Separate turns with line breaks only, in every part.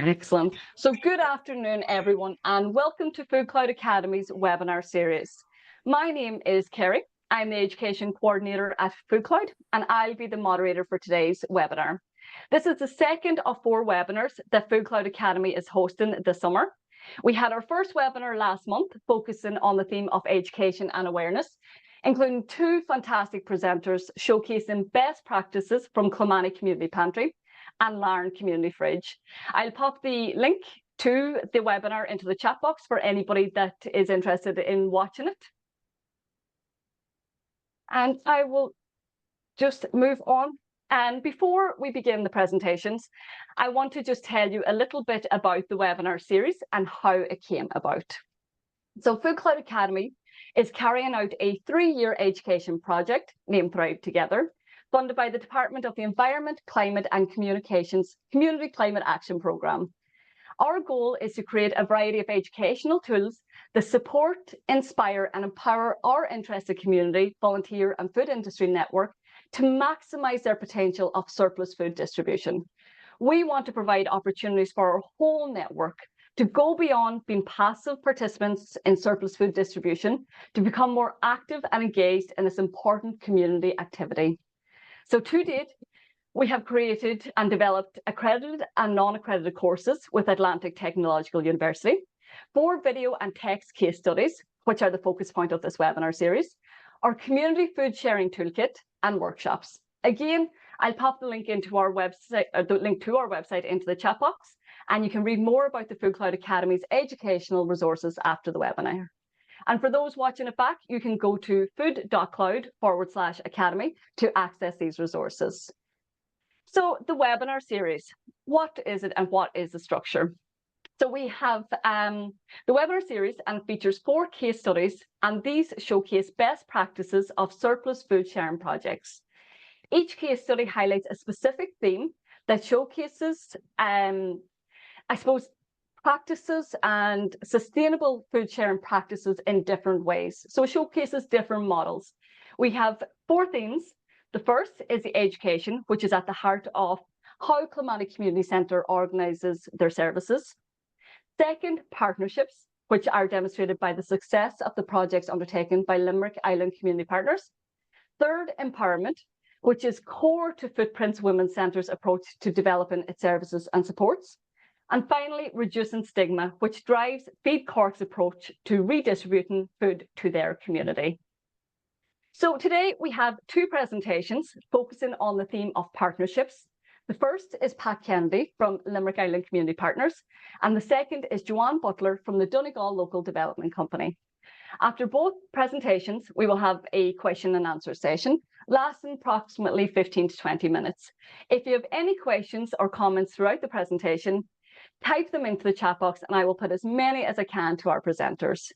Excellent. So good afternoon, everyone, and welcome to FoodCloud Academy's webinar series. My name is Kerry. I'm the Education Coordinator at FoodCloud, and I'll be the moderator for today's webinar. This is the second of 4 webinars that FoodCloud Academy is hosting this summer. We had our first webinar last month, focusing on the theme of education and awareness, including 2 fantastic presenters showcasing best practices from Kilmany Community Pantry and Larne Community Fridge. I'll pop the link to the webinar into the chat box for anybody that is interested in watching it. And I will just move on. And before we begin the presentations, I want to just tell you a little bit about the webinar series and how it came about. So FoodCloud Academy is carrying out a 3-year education project named Thrive Together, funded by the Department of the Environment, Climate and Communications Community Climate Action Programme. Our goal is to create a variety of educational tools that support, inspire and empower our interested community, volunteer and food industry network to maximise their potential of surplus food distribution. We want to provide opportunities for our whole network to go beyond being passive participants in surplus food distribution to become more active and engaged in this important community activity. So to date, we have created and developed accredited and non-accredited courses with Atlantic Technological University, 4 video and text case studies, which are the focus point of this webinar series, our community food sharing toolkit and workshops. Again, I'll pop the link into our website, the link to our website into the chat box, and you can read more about the FoodCloud Academy's educational resources after the webinar. And for those watching it back, you can go to food.cloud/academy to access these resources. So the webinar series, what is it and what is the structure? So we have the webinar series and features 4 case studies, and these showcase best practices of surplus food sharing projects. Each case study highlights a specific theme that showcases, practices and sustainable food sharing practices in different ways. So it showcases different models. We have 4 themes. The first is the education, which is at the heart of how Kilmany Community Centre organises their services. Second, partnerships, which are demonstrated by the success of the projects undertaken by Limerick Island Community Partners. Third, empowerment, which is core to Footprints Women's Centre's approach to developing its services and supports. And finally, reducing stigma, which drives Feed Cork's approach to redistributing food to their community. So today we have 2 presentations focusing on the theme of partnerships. The first is Pat Kennedy from Limerick Island Community Partners, and the second is Joanne Butler from the Donegal Local Development Company. After both presentations, we will have a question and answer session lasting approximately 15 to 20 minutes. If you have any questions or comments throughout the presentation, type them into the chat box and I will put as many as I can to our presenters.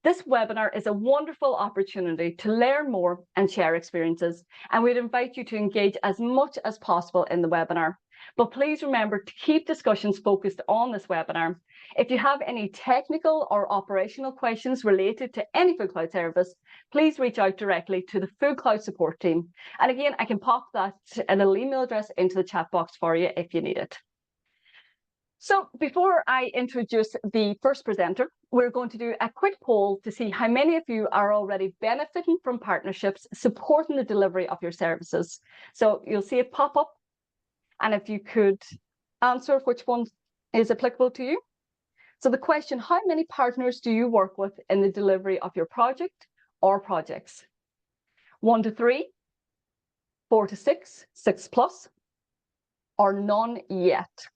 This webinar is a wonderful opportunity to learn more and share experiences, and we'd invite you to engage as much as possible in the webinar. But please remember to keep discussions focused on this webinar. If you have any technical or operational questions related to any FoodCloud service, please reach out directly to the FoodCloud support team. And again, I can pop that little email address into the chat box for you if you need it. So before I introduce the first presenter, we're going to do a quick poll to see how many of you are already benefiting from partnerships supporting the delivery of your services. So you'll see it pop up, and if you could answer which one is applicable to you. So the question, how many partners do you work with in the delivery of your project or projects? 1 to 3, 4 to 6, 6 plus, or none yet?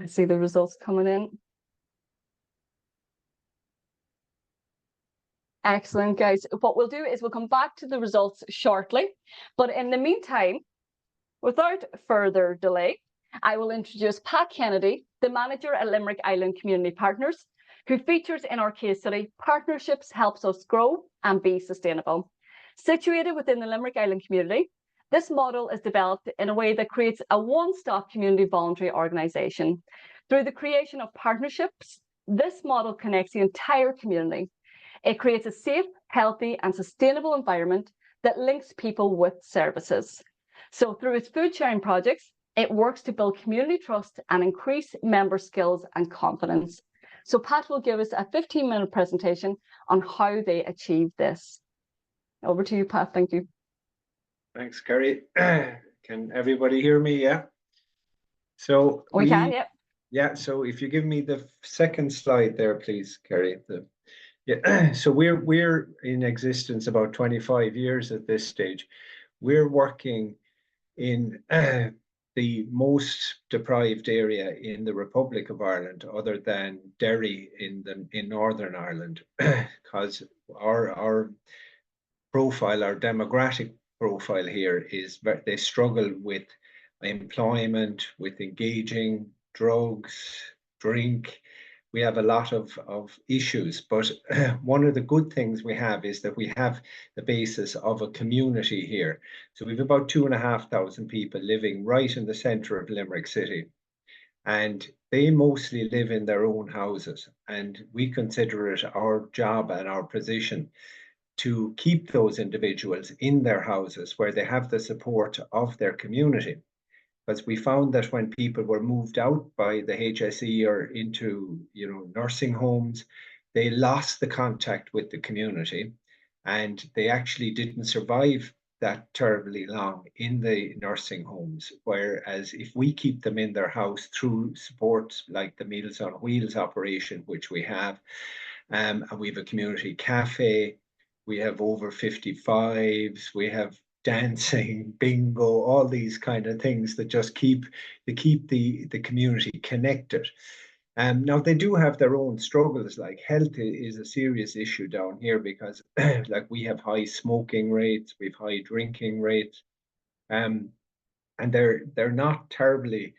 I see the results coming in. Excellent, guys. What we'll do is we'll come back to the results shortly. But in the meantime, without further delay, I will introduce Pat Kennedy, the manager at Limerick Island Community Partners, who features in our case study, Partnerships Helps Us Grow and Be Sustainable. Situated within the Limerick Island community, this model is developed in a way that creates a one-stop community voluntary organisation. Through the creation of partnerships, this model connects the entire community. It creates a safe, healthy and sustainable environment that links people with services. So through its food sharing projects, it works to build community trust and increase member skills and confidence. So Pat will give us a 15-minute presentation on how they achieve this. Over to you, Pat. Thank you.
Thanks, Kerry. Can everybody hear me? Yeah. So
we can, yeah.
Yeah. So if you give me the second slide there, please, Kerry. Yeah. So we're in existence about 25 years at this stage. We're working in the most deprived area in the Republic of Ireland, other than Derry in Northern Ireland, because our profile, our demographic profile here is they struggle with employment, with engaging, drugs, drink. We have a lot of issues, but one of the good things we have is that we have the basis of a community here. So we have about 2,500 people living right in the centre of Limerick City, and they mostly live in their own houses. And we consider it our job and our position to keep those individuals in their houses where they have the support of their community. Because we found that when people were moved out by the HSE or into, nursing homes, they lost the contact with the community, and they actually didn't survive that terribly long in the nursing homes. Whereas if we keep them in their house through supports like the Meals on Wheels operation, which we have, and we have a community cafe, we have over 55s, we have dancing, bingo, all these kind of things that just keep the community connected. Now they do have their own struggles, like health is a serious issue down here because like we have high smoking rates, we have high drinking rates, and they're not terribly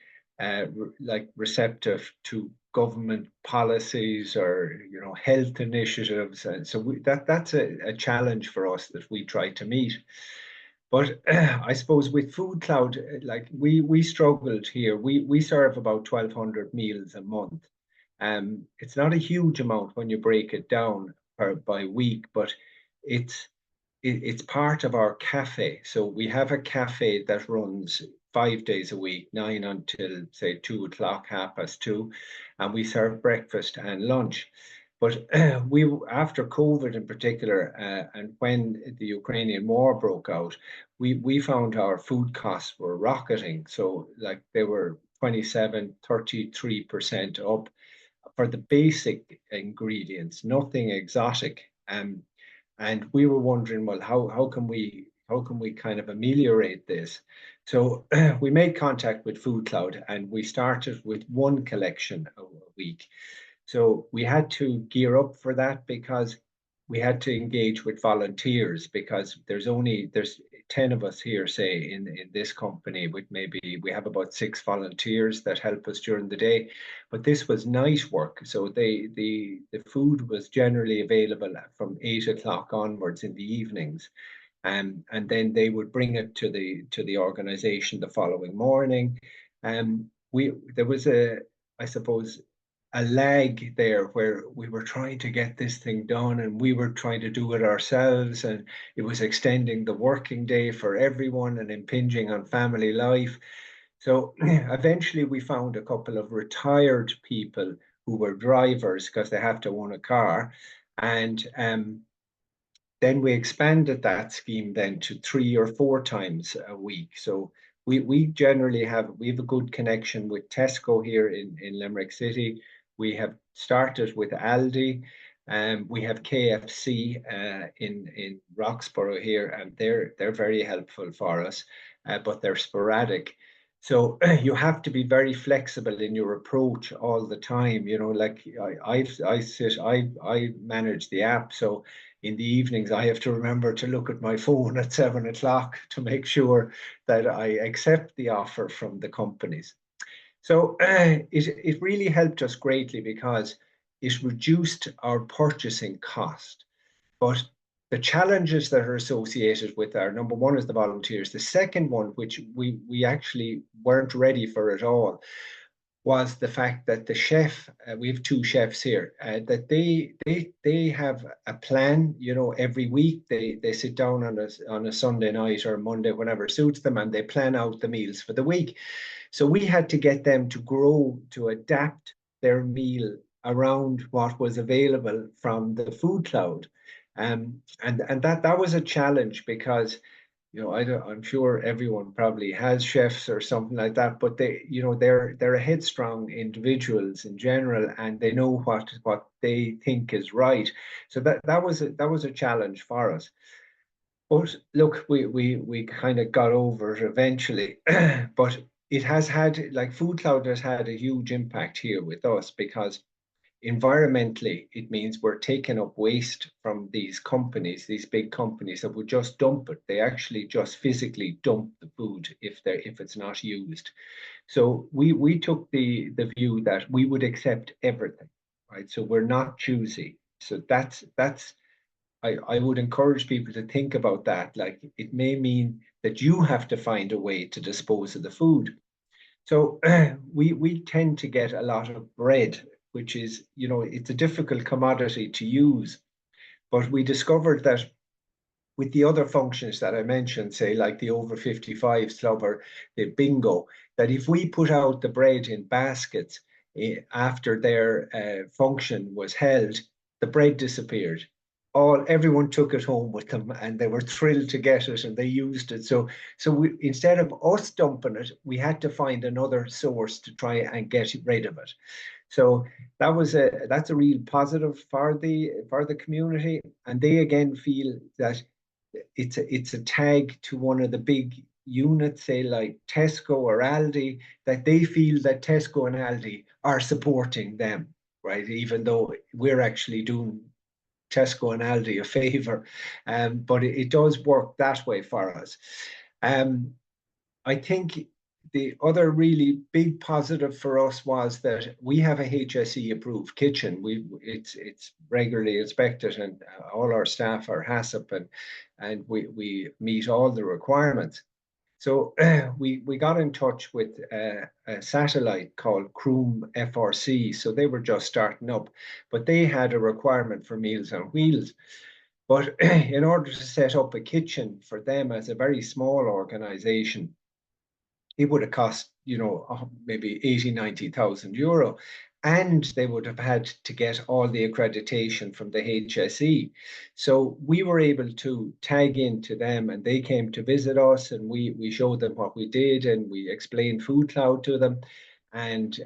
receptive to government policies or health initiatives, and so that's a challenge for us that we try to meet. But I suppose with FoodCloud, like we struggled here. We serve about 1,200 meals a month. It's not a huge amount when you break it down by week, but it's part of our cafe. So we have a cafe that runs 5 days a week, 9 until say 2 o'clock, 2:30, and we serve breakfast and lunch. But after COVID in particular, and when the Ukrainian war broke out, we found our food costs were rocketing. So like they were 27, 33% up for the basic ingredients, nothing exotic. And we were wondering, well, how can we kind of ameliorate this? So we made contact with FoodCloud, and we started with one collection a week. So we had to gear up for that because we had to engage with volunteers, because there's 10 of us here, say, in this company, with maybe we have about 6 volunteers that help us during the day. But this was night work. So the food was generally available from 8 o'clock onwards in the evenings. And then they would bring it to the organization the following morning. There was I suppose, a lag there where we were trying to get this thing done, and we were trying to do it ourselves, and it was extending the working day for everyone and impinging on family life. So eventually we found a couple of retired people who were drivers because they have to own a car, and then we expanded that scheme then to 3 or 4 times a week. So we generally have a good connection with Tesco here in Limerick City. We have started with Aldi, and we have KFC in Roxborough here, and they're very helpful for us, but they're sporadic. So you have to be very flexible in your approach all the time. Like I manage the app, so in the evenings I have to remember to look at my phone at 7 o'clock to make sure that I accept the offer from the companies. So it really helped us greatly because it reduced our purchasing cost. But the challenges that are associated with our, number one is the volunteers. The second one, which we actually weren't ready for at all, was the fact that the chef, we have two chefs here, that they have a plan, you know, every week they sit down on a Sunday night or Monday, whenever suits them, and they plan out the meals for the week. So we had to get them to grow, to adapt their meal around what was available from the FoodCloud. And that was a challenge because, you know, I'm sure everyone probably has chefs or something like that, but they, you know, they're headstrong individuals in general, and they know what they think is right. So that was a challenge for us. But look, we kind of got over it eventually. But it has had, like, FoodCloud has had a huge impact here with us, because environmentally, it means we're taking up waste from these companies, these big companies that would just dump it. They actually just physically dump the food if it's not used. So we took the view that we would accept everything, right? So we're not choosy. So that's I would encourage people to think about that. Like, it may mean that you have to find a way to dispose of the food. So we tend to get a lot of bread, which is, you know, it's a difficult commodity to use. But we discovered that with the other functions that I mentioned, say like the over 55 club or the bingo, that if we put out the bread in baskets after their function was held, the bread disappeared. Everyone took it home with them, and they were thrilled to get it, and they used it. So instead of us dumping it, we had to find another source to try and get rid of it. So that's a real positive for the community, and they again feel that it's a tag to one of the big units, say like Tesco or Aldi, that they feel that Tesco and Aldi are supporting them, right? Even though we're actually doing Tesco and Aldi a favor, but it does work that way for us. I think the other really big positive for us was that we have a HSE approved kitchen. It's regularly inspected, and all our staff are HACCP, and we meet all the requirements. So we got in touch with a satellite called Croom FRC. So they were just starting up, but they had a requirement for Meals on Wheels. But in order to set up a kitchen for them as a very small organization, it would have cost, you know, maybe 80, 90,000 euro. And they would have had to get all the accreditation from the HSE. So we were able to tag into them, and they came to visit us, and we showed them what we did, and we explained FoodCloud to them. And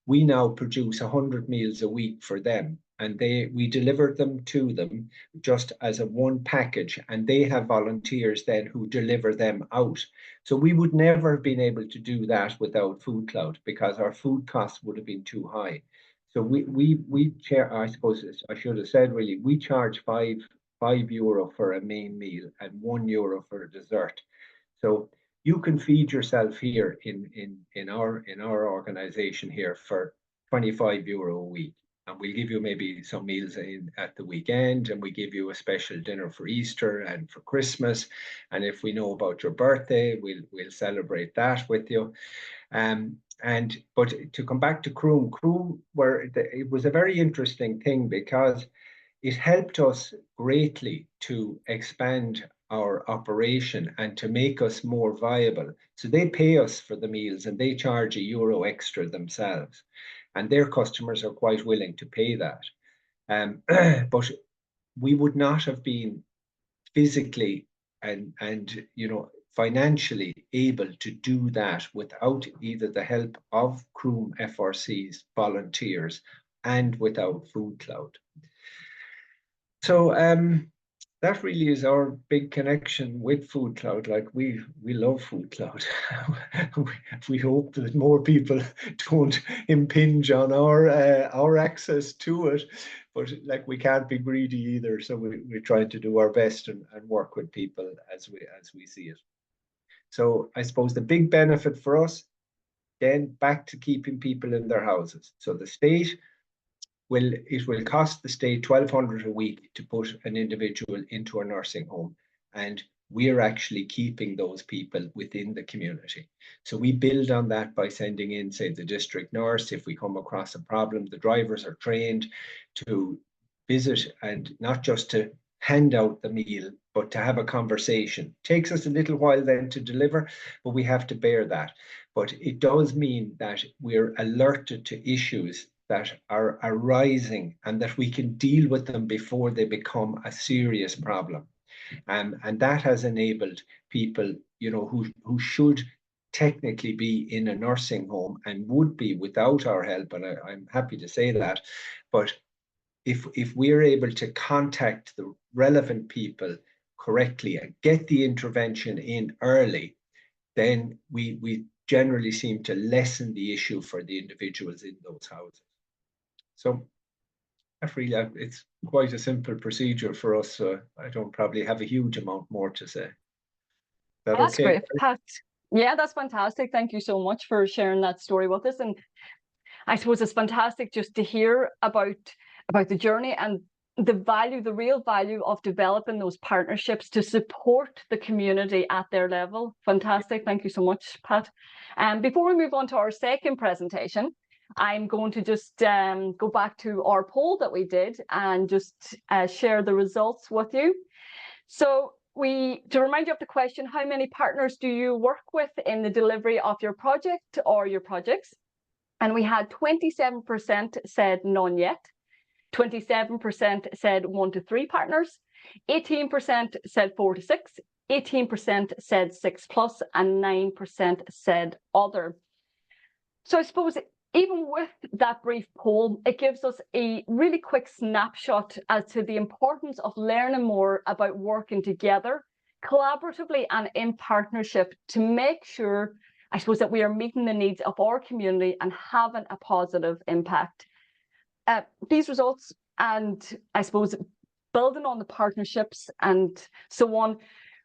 we now produce 100 meals a week for them. And we delivered them to them just as a one package, and they have volunteers then who deliver them out. So we would never have been able to do that without FoodCloud, because our food costs would have been too high. So I suppose I should have said, really, we charge €5 for a main meal and €1 for a dessert. So you can feed yourself here in our organization here for €25 a week. And we'll give you maybe some meals at the weekend, and we give you a special dinner for Easter and for Christmas. And if we know about your birthday, we'll celebrate that with you. But to come back to Croom, it was a very interesting thing, because it helped us greatly to expand our operation and to make us more viable. So they pay us for the meals, and they charge €1 extra themselves, and their customers are quite willing to pay that. But we would not have been physically and you know, financially able to do that without either the help of Croom FRC's volunteers and without FoodCloud. So that really is our big connection with FoodCloud. Like, we love FoodCloud. We hope that more people don't impinge on our access to it, but like, we can't be greedy either. So we try to do our best and work with people as we see it. So I suppose the big benefit for us, then, back to keeping people in their houses. So the state will cost the state 1,200 a week to put an individual into a nursing home, and we're actually keeping those people within the community. So we build on that by sending in, say, the district nurse. If we come across a problem, the drivers are trained to visit and not just to hand out the meal, but to have a conversation. Takes us a little while then to deliver, but we have to bear that. But it does mean that we're alerted to issues that are arising and that we can deal with them before they become a serious problem. And that has enabled people, you know, who should technically be in a nursing home and would be without our help, and I'm happy to say that. But if we're able to contact the relevant people correctly and get the intervention in early, then we generally seem to lessen the issue for the individuals in those houses. So it's quite a simple procedure for us. So I don't probably have a huge amount more to say.
That's
okay?
Great, Pat. Yeah, that's fantastic. Thank you so much for sharing that story with us. And I suppose it's fantastic just to hear about the journey and the real value of developing those partnerships to support the community at their level. Fantastic. Thank you so much, Pat. And before we move on to our second presentation, I'm going to just go back to our poll that we did and just share the results with you. So to remind you of the question, how many partners do you work with in the delivery of your project or your projects? And we had 27% said none yet, 27% said 1 to 3 partners, 18% said 4 to 6, 18% said 6+, and 9% said other. So I suppose even with that brief poll, it gives us a really quick snapshot as to the importance of learning more about working together, collaboratively and in partnership to make sure, I suppose, that we are meeting the needs of our community and having a positive impact. These results, and I suppose building on the partnerships and so on,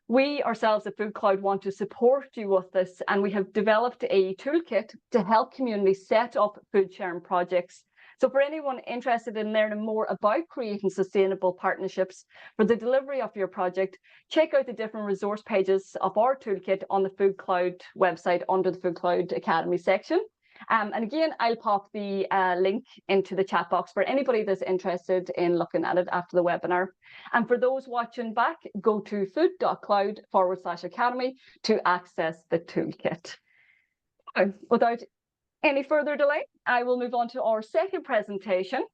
we ourselves at FoodCloud want to support you with this, and we have developed a toolkit to help communities set up food sharing projects. So for anyone interested in learning more about creating sustainable partnerships for the delivery of your project, check out the different resource pages of our toolkit on the FoodCloud website under the FoodCloud Academy section. And again, I'll pop the link into the chat box for anybody that's interested in looking at it after the webinar. And for those watching back, go to food.cloud/academy to access the toolkit. Without any further delay, I will move on to our second presentation,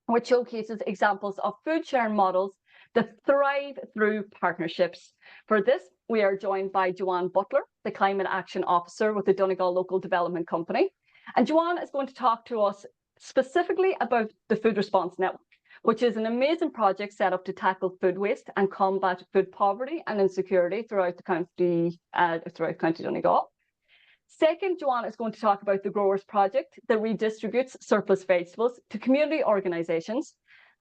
which showcases examples of food sharing models that thrive through partnerships. For this, we are joined by Joanne Butler, the Climate Action Officer with the Donegal Local Development Company. And Joanne is going to talk to us specifically about the Food Response Network, which is an amazing project set up to tackle food waste and combat food poverty and insecurity throughout County Donegal. Second, Joanne is going to talk about the Growers Project that redistributes surplus vegetables to community organisations.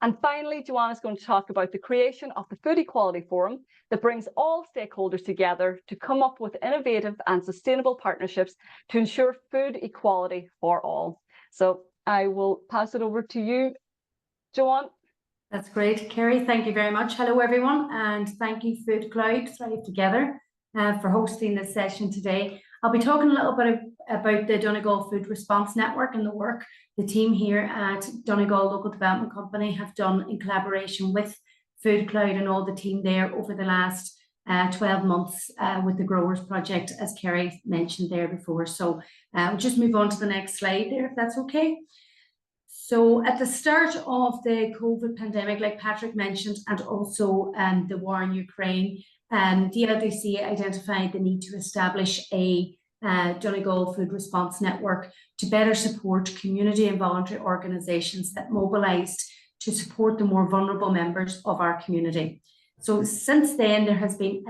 And finally, Joanne is going to talk about the creation of the Food Equality Forum that brings all stakeholders together to come up with innovative and sustainable partnerships to ensure food equality for all. So I will pass it over to you, Joanne.
That's great, Kerry. Thank you very much. Hello, everyone, and thank you, FoodCloud Thrive Together, for hosting this session today. I'll be talking a little bit about the Donegal Food Response Network and the work the team here at Donegal Local Development Company have done in collaboration with FoodCloud and all the team there over the last 12 months with the Growers Project, as Kerry mentioned there before. So we'll just move on to the next slide there, if that's okay. So at the start of the COVID pandemic, like Patrick mentioned, and also the war in Ukraine, DLDC identified the need to establish a Donegal Food Response Network to better support community and voluntary organisations that mobilised to support the more vulnerable members of our community. So since then, there has been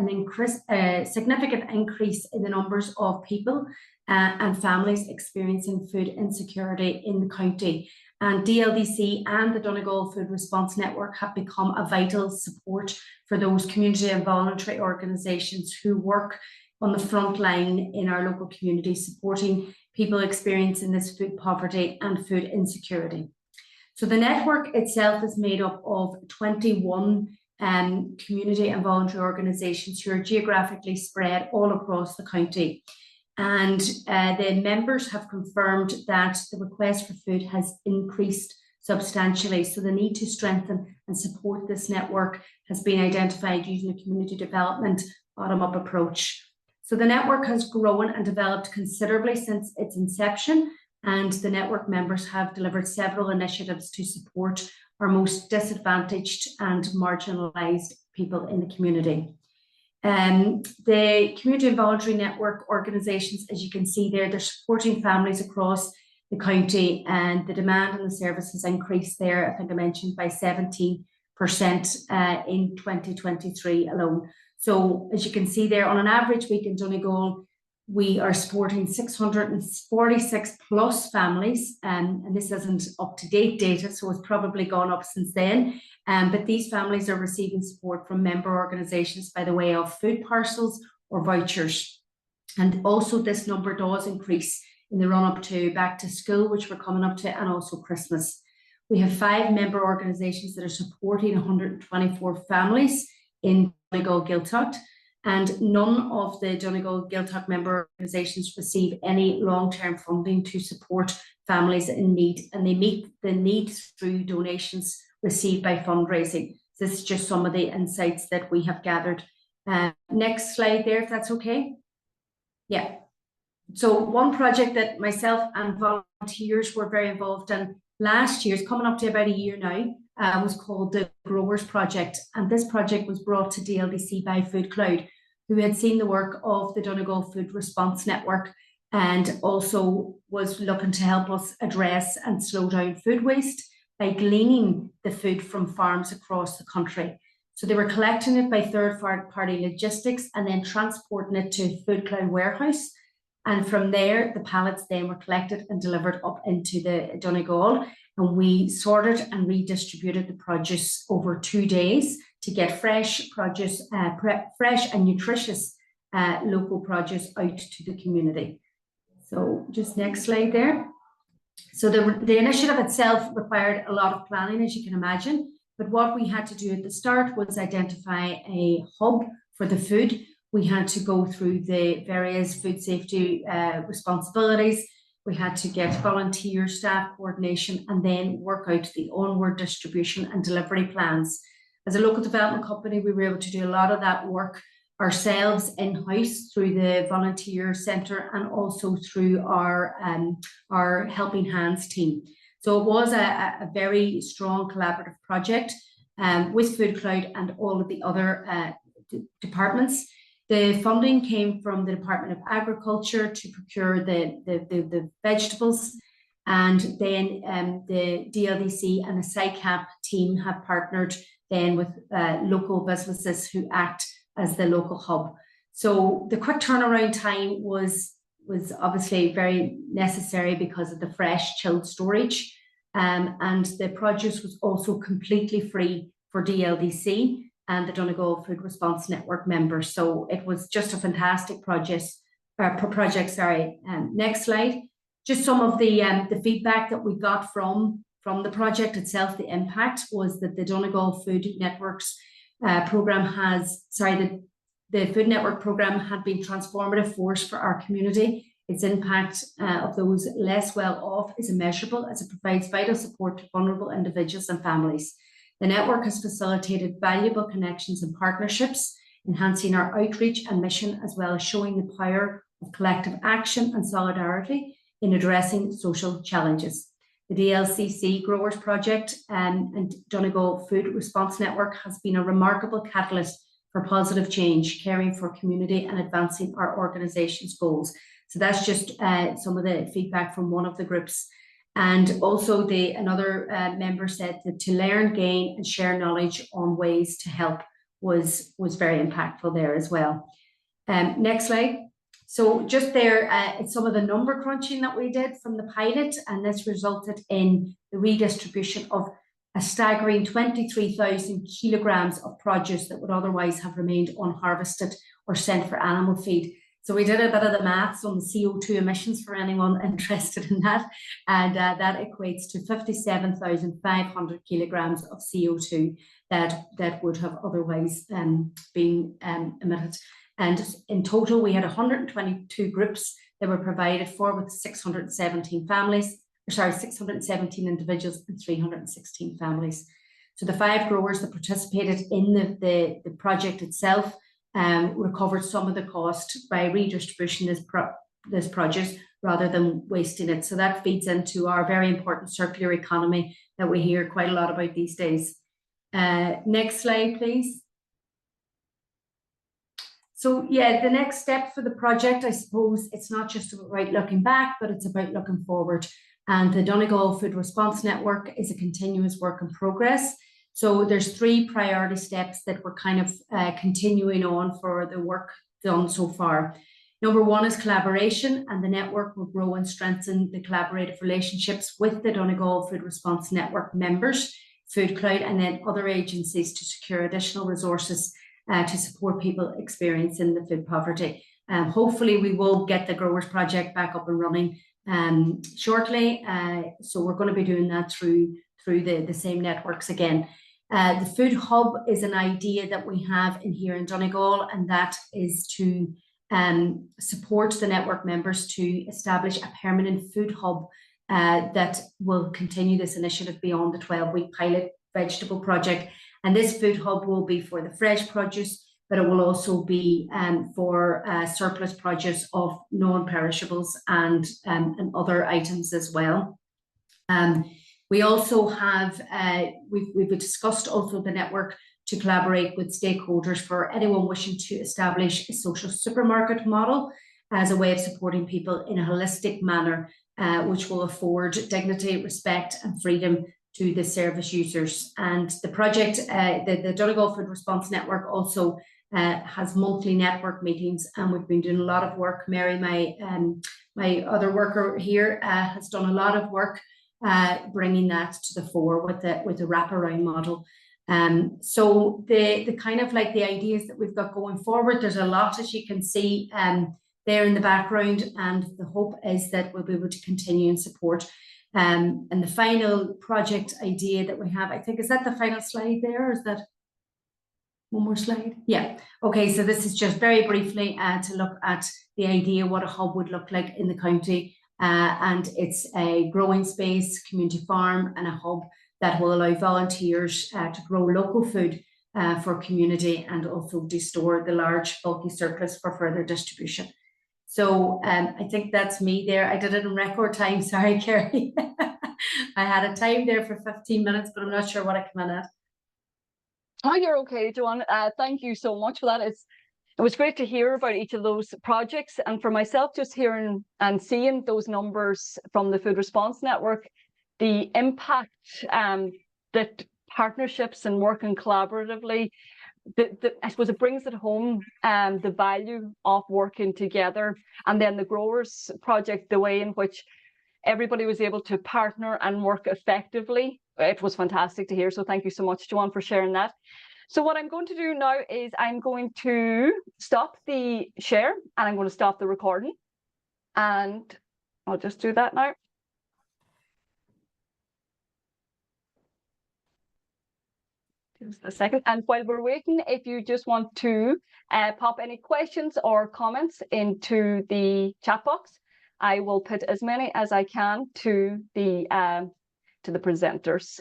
a significant increase in the numbers of people and families experiencing food insecurity in the county. And DLDC and the Donegal Food Response Network have become a vital support for those community and voluntary organisations who work on the front line in our local community, supporting people experiencing this food poverty and food insecurity. So the network itself is made up of 21 community and voluntary organisations who are geographically spread all across the county. And the members have confirmed that the request for food has increased substantially. So the need to strengthen and support this network has been identified using a community development bottom-up approach. So the network has grown and developed considerably since its inception, and the network members have delivered several initiatives to support our most disadvantaged and marginalised people in the community. The community and voluntary network organisations, as you can see there, they're supporting families across the county, and the demand and the service has increased there, I think I mentioned, by 17% in 2023 alone. So as you can see there, on an average week in Donegal, we are supporting 646 plus families, and this isn't up-to-date data, so it's probably gone up since then. But these families are receiving support from member organisations by the way of food parcels or vouchers. And also this number does increase in the run-up to back to school, which we're coming up to, and also Christmas. We have 5 member organisations that are supporting 124 families in Donegal Gaeltacht, and none of the Donegal Gaeltacht member organisations receive any long-term funding to support families in need, and they meet the needs through donations received by fundraising. This is just some of the insights that we have gathered. Next slide there, if that's okay. Yeah. So one project that myself and volunteers were very involved in last year, it's coming up to about a year now, was called the Growers Project. And this project was brought to DLDC by FoodCloud, who had seen the work of the Donegal Food Response Network and also was looking to help us address and slow down food waste by gleaning the food from farms across the country. So they were collecting it by third-party logistics and then transporting it to FoodCloud warehouse. And from there, the pallets then were collected and delivered up into the Donegal. And we sorted and redistributed the produce over 2 days to get fresh produce, fresh and nutritious local produce out to the community. So just next slide there. So the initiative itself required a lot of planning, as you can imagine. But what we had to do at the start was identify a hub for the food. We had to go through the various food safety responsibilities. We had to get volunteer staff coordination and then work out the onward distribution and delivery plans. As a local development company, we were able to do a lot of that work ourselves in-house through the volunteer centre and also through our Helping Hands team. So it was a very strong collaborative project with FoodCloud and all of the other departments. The funding came from the Department of Agriculture to procure the vegetables, and then the DLDC and the SciCap team have partnered then with local businesses who act as the local hub. So the quick turnaround time was obviously very necessary because of the fresh chilled storage, and the produce was also completely free for DLDC and the Donegal Food Response Network members. So it was just a fantastic project. Next slide. Just some of the feedback that we got from the project itself. The impact was that the Donegal Food Networks program the Food Network program had been transformative force for our community. Its impact of those less well off is immeasurable as it provides vital support to vulnerable individuals and families. The network has facilitated valuable connections and partnerships, enhancing our outreach and mission, as well as showing the power of collective action and solidarity in addressing social challenges. The DLCC Growers Project and Donegal Food Response Network has been a remarkable catalyst for positive change, caring for community and advancing our organisation's goals. So that's just some of the feedback from one of the groups. And also another member said that to learn, gain and share knowledge on ways to help was very impactful there as well. Next slide. So just there, it's some of the number crunching that we did from the pilot, and this resulted in the redistribution of a staggering 23,000 kilograms of produce that would otherwise have remained unharvested or sent for animal feed. So we did a bit of the maths on the CO2 emissions for anyone interested in that, and that equates to 57,500 kilograms of CO2 that would have otherwise been emitted. And in total, we had 122 groups that were provided for, with 617 families, 617 individuals and 316 families. So the 5 growers that participated in the project itself recovered some of the cost by redistribution this produce rather than wasting it. So that feeds into our very important circular economy that we hear quite a lot about these days. Next slide, please. So yeah, the next step for the project, I suppose, it's not just about looking back, but it's about looking forward. And the Donegal Food Response Network is a continuous work in progress. So there's 3 priority steps that we're kind of continuing on for the work done so far. Number 1 is collaboration, and the network will grow and strengthen the collaborative relationships with the Donegal Food Response Network members, FoodCloud, and then other agencies to secure additional resources to support people experiencing the food poverty. Hopefully we will get the Growers Project back up and running shortly. So we're going to be doing that through the same networks again. The Food Hub is an idea that we have here in Donegal, and that is to support the network members to establish a permanent food hub that will continue this initiative beyond the 12-week pilot vegetable project. And this food hub will be for the fresh produce, but it will also be for surplus produce of non-perishables and other items as well. We also have, we've discussed also the network to collaborate with stakeholders for anyone wishing to establish a social supermarket model as a way of supporting people in a holistic manner, which will afford dignity, respect and freedom to the service users. And the project, the Donegal Food Response Network also has monthly network meetings, and we've been doing a lot of work. Mary, my other worker here, has done a lot of work bringing that to the fore with the wraparound model. So the kind of like the ideas that we've got going forward, there's a lot, as you can see there in the background, and the hope is that we'll be able to continue and support. And the final project idea that we have, I think, is that the final slide there, or is that one more slide? Yeah. Okay, so this is just very briefly to look at the idea what a hub would look like in the county. And it's a growing space, community farm, and a hub that will allow volunteers to grow local food for community, and also to store the large bulky surplus for further distribution. So I think that's me there. I did it in record time. Sorry, Kerry. I had a time there for 15 minutes, but I'm not sure what I came in at.
Oh, you're okay, Joanne. Thank you so much for that. It was great to hear about each of those projects. And for myself, just hearing and seeing those numbers from the Food Response Network, the impact that partnerships and working collaboratively, I suppose it brings it home, the value of working together. And then the Growers Project, the way in which everybody was able to partner and work effectively, it was fantastic to hear. So thank you so much, Joanne, for sharing that. So what I'm going to do now is I'm going to stop the share, and I'm going to stop the recording. And I'll just do that now. Just a second. And while we're waiting, if you just want to pop any questions or comments into the chat box, I will put as many as I can to the presenters.